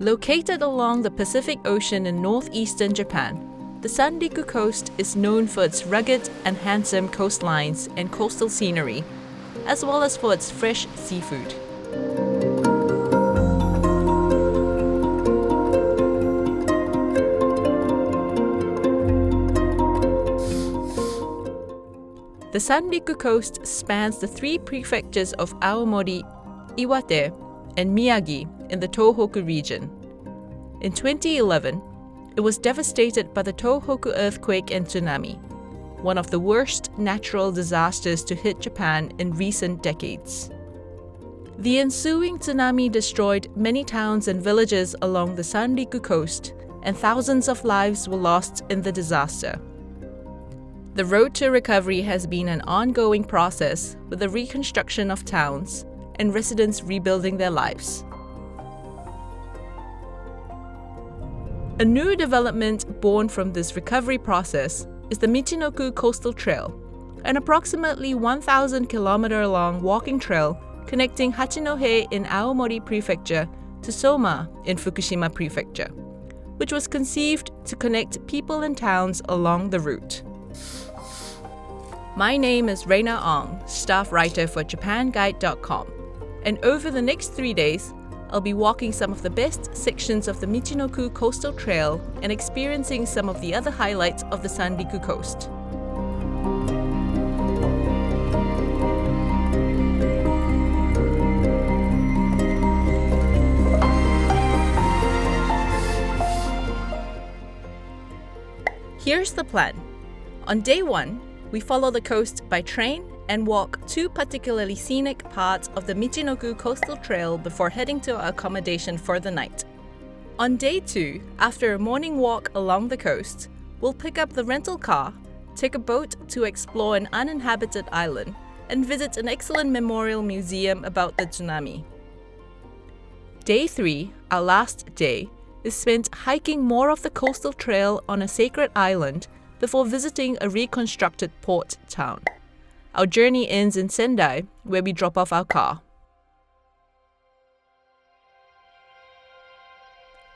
Located along the Pacific Ocean in northeastern Japan, the Sanriku Coast is known for its rugged and handsome coastlines and coastal scenery, as well as for its fresh seafood. The Sanriku Coast spans the three prefectures of Aomori, Iwate, and Miyagi in the Tohoku region. In 2011, it was devastated by the Tohoku earthquake and tsunami, one of the worst natural disasters to hit Japan in recent decades. The ensuing tsunami destroyed many towns and villages along the Sanriku Coast, and thousands of lives were lost in the disaster. The road to recovery has been an ongoing process with the reconstruction of towns and residents rebuilding their lives. A new development born from this recovery process is the Michinoku Coastal Trail, an approximately 1,000-kilometer-long walking trail connecting Hachinohe in Aomori Prefecture to Soma in Fukushima Prefecture, which was conceived to connect people and towns along the route. My name is Raina, staff writer for JapanGuide.com, and over the next 3 days, I'll be walking some of the best sections of the Michinoku Coastal Trail and experiencing some of the other highlights of the Sanriku Coast. Here's the plan. On day 1, we follow the coast by train and walk 2 particularly scenic parts of the Michinoku Coastal Trail before heading to our accommodation for the night. On day 2, after a morning walk along the coast, we'll pick up the rental car, take a boat to explore an uninhabited island, and visit an excellent memorial museum about the tsunami. Day 3, our last day, is spent hiking more of the coastal trail on a sacred island before visiting a reconstructed port town. Our journey ends in Sendai, where we drop off our car.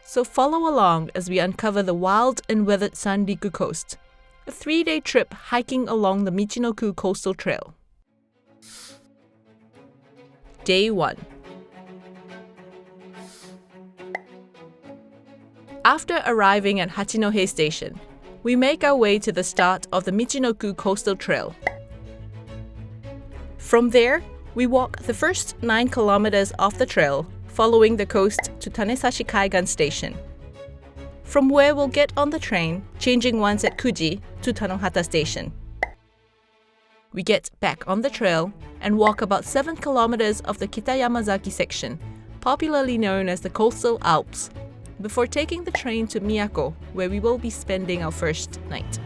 So follow along as we uncover the wild and weathered Sanriku Coast, a 3-day trip hiking along the Michinoku Coastal Trail. Day 1. After arriving at Hachinohe Station, we make our way to the start of the Michinoku Coastal Trail. From there, we walk the first 9 kilometers off the trail, following the coast to Tanesashi Kaigan Station, from where we'll get on the train, changing once at Kuji to Tanohata Station. We get back on the trail and walk about 7 kilometers of the Kitayamazaki section, popularly known as the Coastal Alps, before taking the train to Miyako, where we will be spending our first night.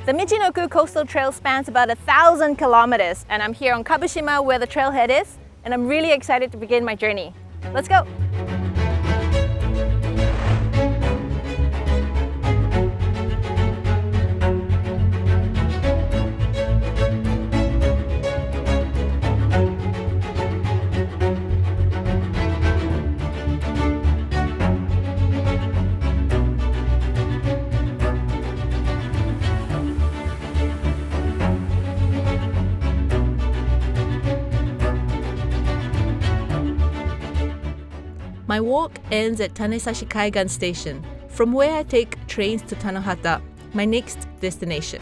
The Michinoku Coastal Trail spans about 1,000 kilometers, and I'm here on Kabushima where the trailhead is, and I'm really excited to begin my journey. Let's go! My walk ends at Tanesashi Kaigan Station, from where I take trains to Tanohata, my next destination.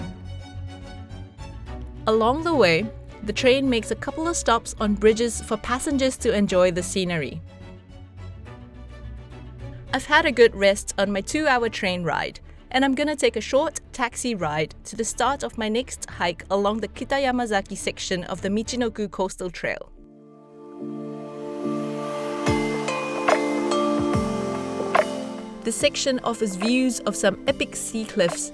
Along the way, the train makes a couple of stops on bridges for passengers to enjoy the scenery. I've had a good rest on my 2-hour train ride, and I'm gonna take a short taxi ride to the start of my next hike along the Kitayamazaki section of the Michinoku Coastal Trail. This section offers views of some epic sea cliffs,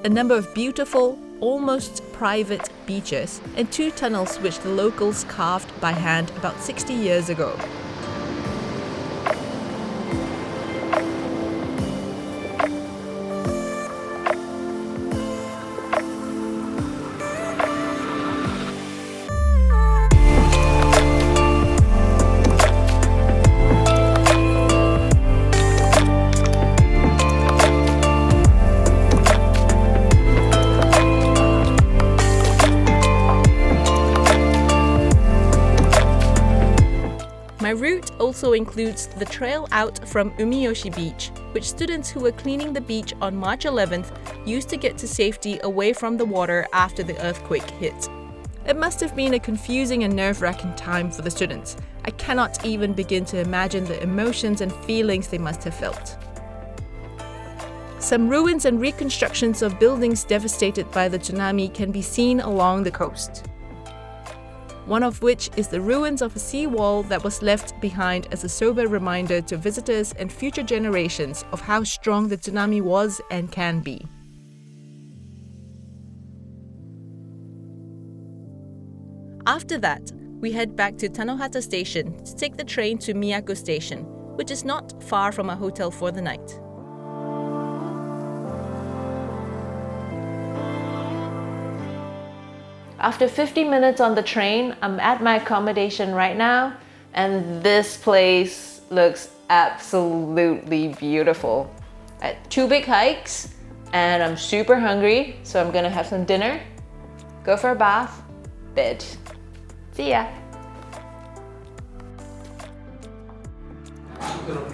a number of beautiful, almost private beaches and 2 tunnels which the locals carved by hand about 60 years ago. My route also includes the trail out from Umiyoshi Beach, which students who were cleaning the beach on March 11th used to get to safety away from the water after the earthquake hit. It must have been a confusing and nerve-wracking time for the students. I cannot even begin to imagine the emotions and feelings they must have felt. Some ruins and reconstructions of buildings devastated by the tsunami can be seen along the coast. One of which is the ruins of a seawall that was left behind as a sober reminder to visitors and future generations of how strong the tsunami was and can be. After that, we head back to Tanohata Station to take the train to Miyako Station, which is not far from our hotel for the night. After 50 minutes on the train, I'm at my accommodation right now, and this place looks absolutely beautiful. I had 2 big hikes, and I'm super hungry, so I'm gonna have some dinner, go for a bath, bed. See ya!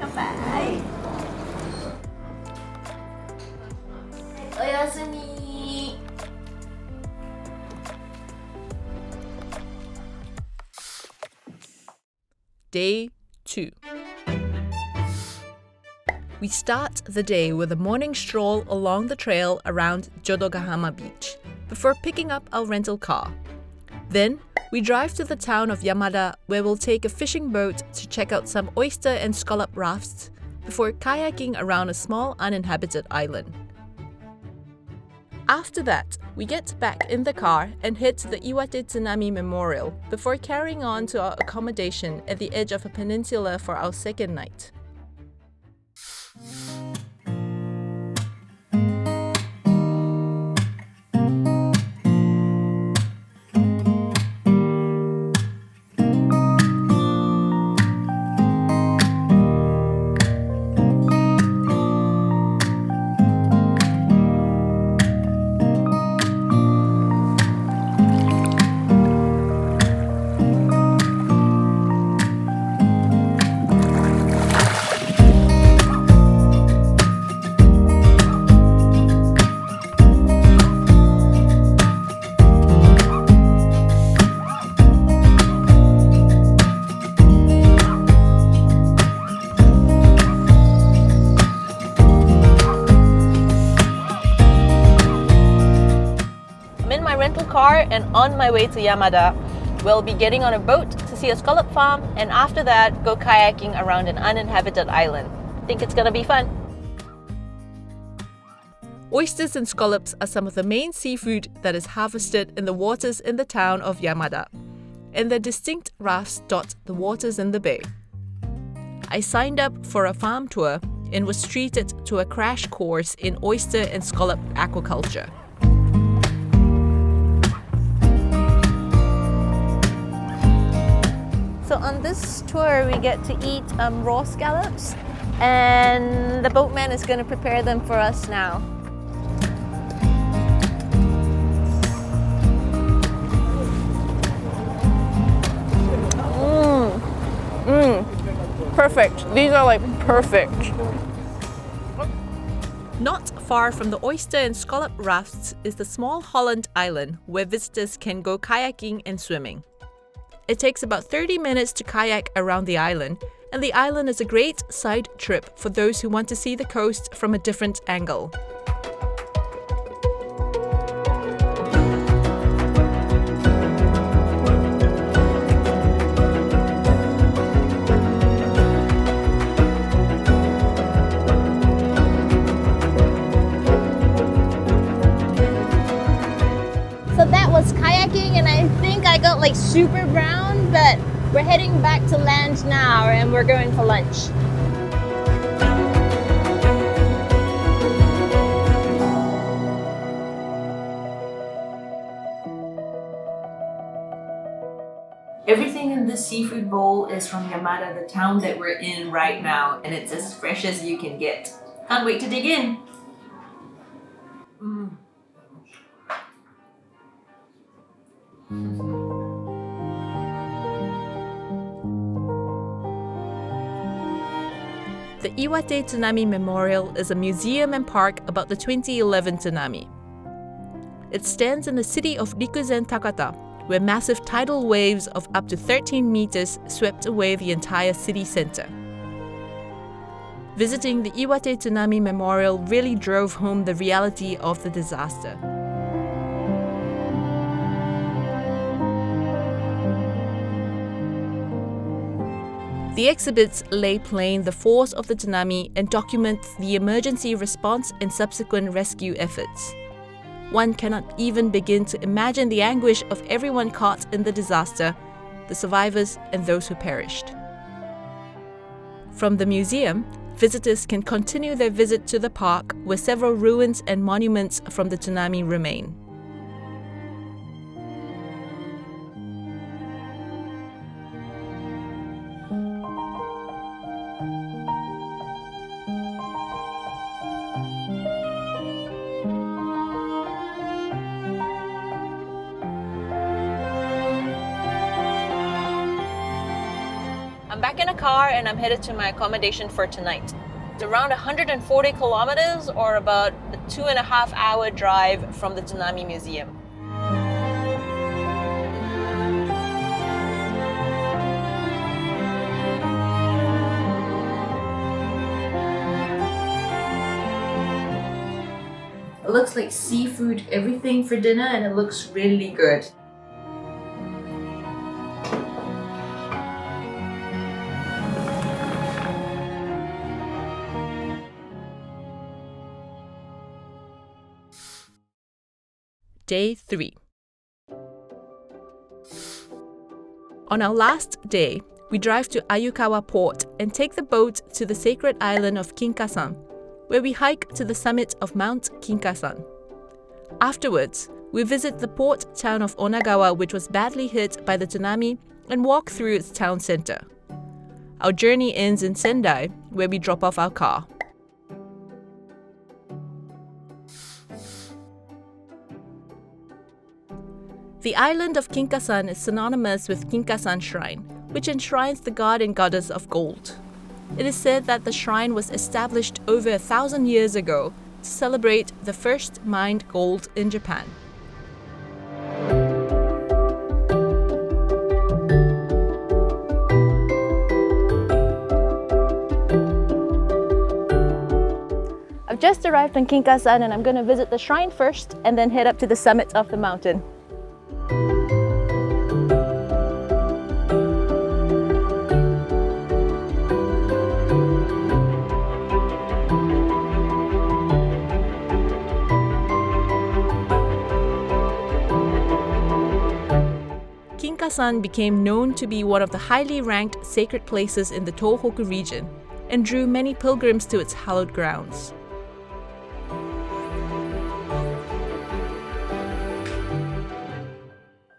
Goodbye! Oyasumi! Day 2. We start the day with a morning stroll along the trail around Jodogahama Beach, before picking up our rental car. Then, we drive to the town of Yamada, where we'll take a fishing boat to check out some oyster and scallop rafts, before kayaking around a small uninhabited island. After that, we get back in the car and head to the Iwate Tsunami Memorial before carrying on to our accommodation at the edge of a peninsula for our second night. Car and on my way to Yamada. We'll be getting on a boat to see a scallop farm, and after that go kayaking around an uninhabited island. Think it's gonna be fun. Oysters and scallops are some of the main seafood that is harvested in the waters in the town of Yamada, and their distinct rafts dot the waters in the bay. I signed up for a farm tour and was treated to a crash course in oyster and scallop aquaculture. So on this tour we get to eat raw scallops, and the boatman is going to prepare them for us now. Perfect. These are like perfect. Not far from the oyster and scallop rafts is the small Holland Island, where visitors can go kayaking and swimming. It takes about 30 minutes to kayak around the island, and the island is a great side trip for those who want to see the coast from a different angle. like super brown, but we're heading back to land now and we're going for lunch. Everything in this seafood bowl is from Yamada, the town that we're in right now, and it's as fresh as you can get. Can't wait to dig in! The Iwate Tsunami Memorial is a museum and park about the 2011 tsunami. It stands in the city of Rikuzen Takata, where massive tidal waves of up to 13 meters swept away the entire city center. Visiting the Iwate Tsunami Memorial really drove home the reality of the disaster. The exhibits lay plain the force of the tsunami and document the emergency response and subsequent rescue efforts. One cannot even begin to imagine the anguish of everyone caught in the disaster, the survivors and those who perished. From the museum, visitors can continue their visit to the park where several ruins and monuments from the tsunami remain. I'm back in a car and I'm headed to my accommodation for tonight. It's around 140 kilometers or about a 2.5 hour drive from the Tsunami Museum. It looks like seafood everything for dinner and it looks really good. Day 3. On our last day, we drive to Ayukawa port and take the boat to the sacred island of Kinkasan, where we hike to the summit of Mount Kinkasan. Afterwards, we visit the port town of Onagawa, which was badly hit by the tsunami, and walk through its town center. Our journey ends in Sendai, where we drop off our car. The island of Kinkasan is synonymous with Kinkasan Shrine, which enshrines the god and goddess of gold. It is said that the shrine was established over 1,000 years ago to celebrate the first mined gold in Japan. I've just arrived in Kinkasan and I'm going to visit the shrine first and then head up to the summit of the mountain. Kinkasan became known to be one of the highly ranked sacred places in the Tohoku region and drew many pilgrims to its hallowed grounds.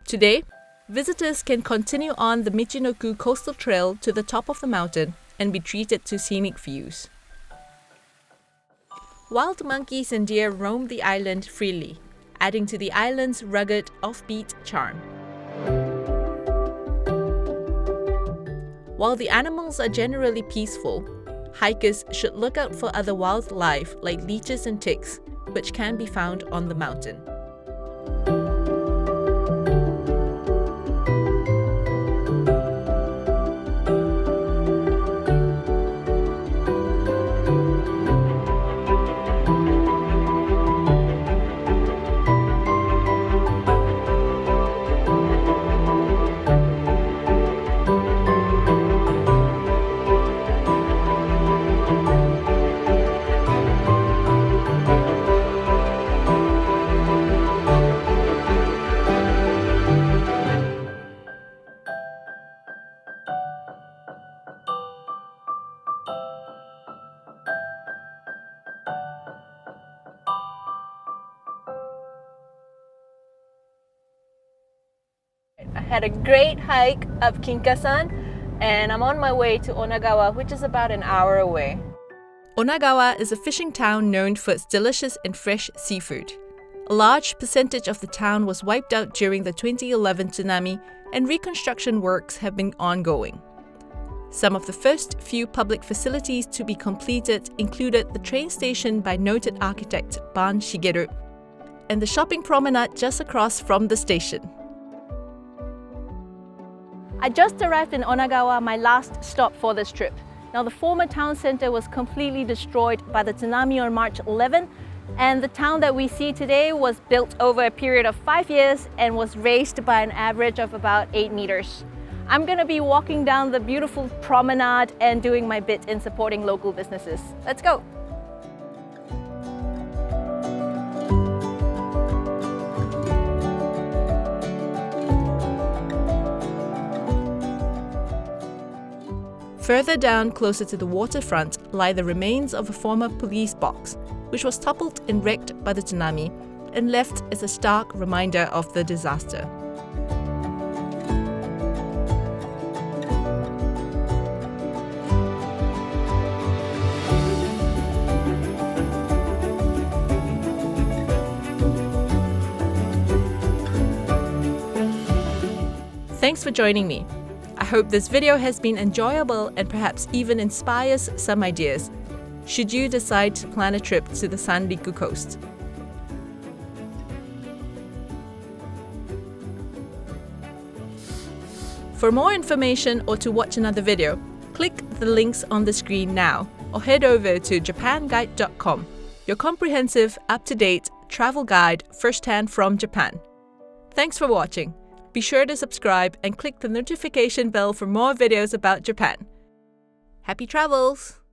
Today, visitors can continue on the Michinoku Coastal Trail to the top of the mountain and be treated to scenic views. Wild monkeys and deer roam the island freely, adding to the island's rugged, offbeat charm. While the animals are generally peaceful, hikers should look out for other wildlife like leeches and ticks, which can be found on the mountain. had a great hike up Kinkasan, and I'm on my way to Onagawa, which is about an hour away. Onagawa is a fishing town known for its delicious and fresh seafood. A large percentage of the town was wiped out during the 2011 tsunami, and reconstruction works have been ongoing. Some of the first few public facilities to be completed included the train station by noted architect Ban Shigeru and the shopping promenade just across from the station. I just arrived in Onagawa, my last stop for this trip. Now, the former town center was completely destroyed by the tsunami on March 11, and the town that we see today was built over a period of 5 years and was raised by an average of about 8 meters. I'm going to be walking down the beautiful promenade and doing my bit in supporting local businesses. Let's go! Further down, closer to the waterfront, lie the remains of a former police box, which was toppled and wrecked by the tsunami and left as a stark reminder of the disaster. Thanks for joining me. I hope this video has been enjoyable and perhaps even inspires some ideas, should you decide to plan a trip to the Sanriku Coast. For more information or to watch another video, click the links on the screen now or head over to japanguide.com, your comprehensive, up-to-date travel guide firsthand from Japan. Thanks for watching. Be sure to subscribe and click the notification bell for more videos about Japan. Happy travels!